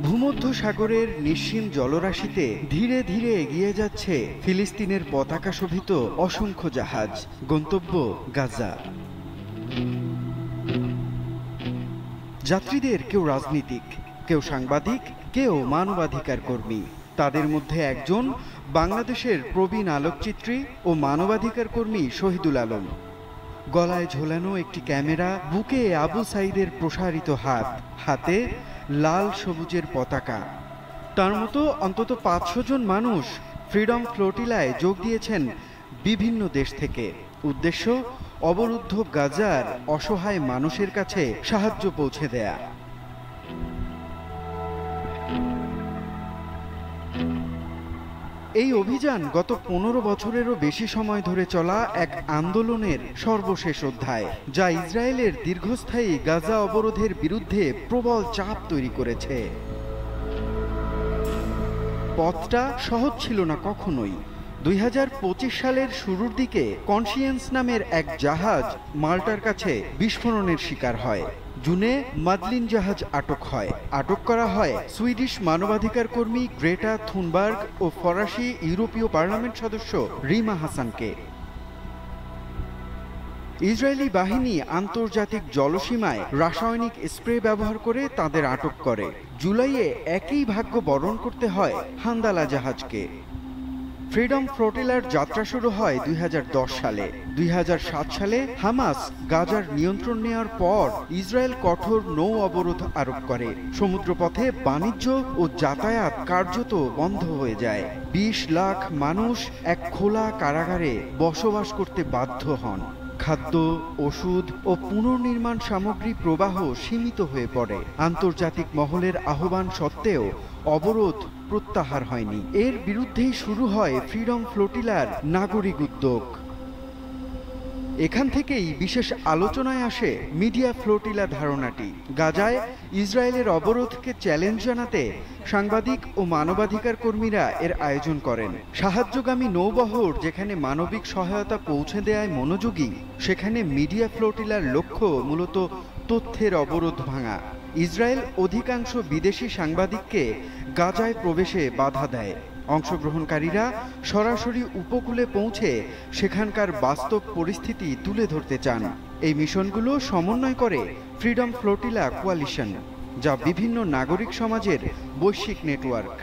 ভূমধ্য সাগরের নিশ্চিন জলরাশিতে ধীরে ধীরে এগিয়ে যাচ্ছে ফিলিস্তিনের পতাকা শোভিত অসংখ্য জাহাজ, গন্তব্য গাজা। যাত্রীদের কেউ রাজনীতিক, কেউ সাংবাদিক, কেউ মানবাধিকার কর্মী। তাদের মধ্যে একজন বাংলাদেশের প্রবীণ আলোকচিত্রী ও মানবাধিকার কর্মী শহীদুল আলম। গলায় ঝোলানো একটি ক্যামেরা, বুকে আবু সাইদের প্রসারিত হাত, হাতে লাল সবুজের পতাকা। তার মতো অন্তত 500 জন মানুষ ফ্রিডম ফ্লোটিলায় যোগ দিয়েছেন বিভিন্ন দেশ থেকে। উদ্দেশ্য অবরুদ্ধ গাজার অসহায় মানুষের কাছে সাহায্য পৌঁছে দেয়া। এই অভিযান গত 15 বছরেরও বেশি সময় ধরে চলা এক আন্দোলনের সর্বশেষ অধ্যায়, যা ইসরায়েলের দীর্ঘস্থায়ী গাজা অবরোধের বিরুদ্ধে প্রবল চাপ তৈরি করেছে। পথটা সহজ ছিল না কখনোই। 2025 সালের শুরুর দিকে কনসিয়েন্স নামের এক জাহাজ মাল্টার কাছে বিস্ফোরণের শিকার হয়। জুনে মাদলিন জাহাজ আটক করা হয় সুইডিশ মানবাধিকার কর্মী গ্রেটা থুনবার্গ ও ফরাসি ইউরোপীয় পার্লামেন্ট সদস্য রিমা হাসানকে। ইসরায়েলি বাহিনী আন্তর্জাতিক জলসীমায় রাসায়নিক স্প্রে ব্যবহার করে তাদের আটক করে। জুলাইয়ে একই ভাগ্য বরণ করতে হয় হান্দালা জাহাজকে। ফ্রিডম ফ্লোটিলার যাত্রা শুরু হয় 2010 সালে। 2007 সালে হামাস গাজার নিয়ন্ত্রণ নেওয়ার পর ইসরায়েল কঠোর নৌ অবরোধ আরোপ করে। সমুদ্রপথে বাণিজ্য ও যাতায়াত কার্যত বন্ধ হয়ে যায়। 20 লাখ মানুষ এক খোলা কারাগারে বসবাস করতে বাধ্য হন। খাদ্য, ওষুধ ও পুনর্নির্মাণ সামগ্রী প্রবাহ সীমিত হয়ে পড়ে। আন্তর্জাতিক মহলের আহ্বান সত্ত্বেও অবরোধ প্রত্যাহার হয়নি। এর বিরুদ্ধেই শুরু হয় ফ্রিডম ফ্লোটিলার নাগরিক উদ্যোগ। এখান থেকেই বিশেষ আলোচনায় আসে মিডিয়া ফ্লোটিলা ধারণাটি। গাজায় ইসরায়েলের অবরোধকে চ্যালেঞ্জ জানাতে সাংবাদিক ও মানবাধিকার কর্মীরা এর আয়োজন করেন। সাহায্যগামী নৌবহর যেখানে মানবিক সহায়তা পৌঁছে দেওয়ায় মনোযোগী, সেখানে মিডিয়া ফ্লোটিলার লক্ষ্য মূলত তথ্যের অবরোধ ভাঙা। ইসরায়েল অধিকাংশ বিদেশি সাংবাদিককে গাজায় প্রবেশে বাধা দেয়। অংশগ্রহণকারীরা সরাসরি উপকূলে পৌঁছে সেখানকার বাস্তব পরিস্থিতি তুলে ধরতে চান। এই মিশনগুলো সমন্বয় করে ফ্রিডম ফ্লোটিলা কোয়ালিশন, যা বিভিন্ন নাগরিক সমাজের বৈশ্বিক নেটওয়ার্ক।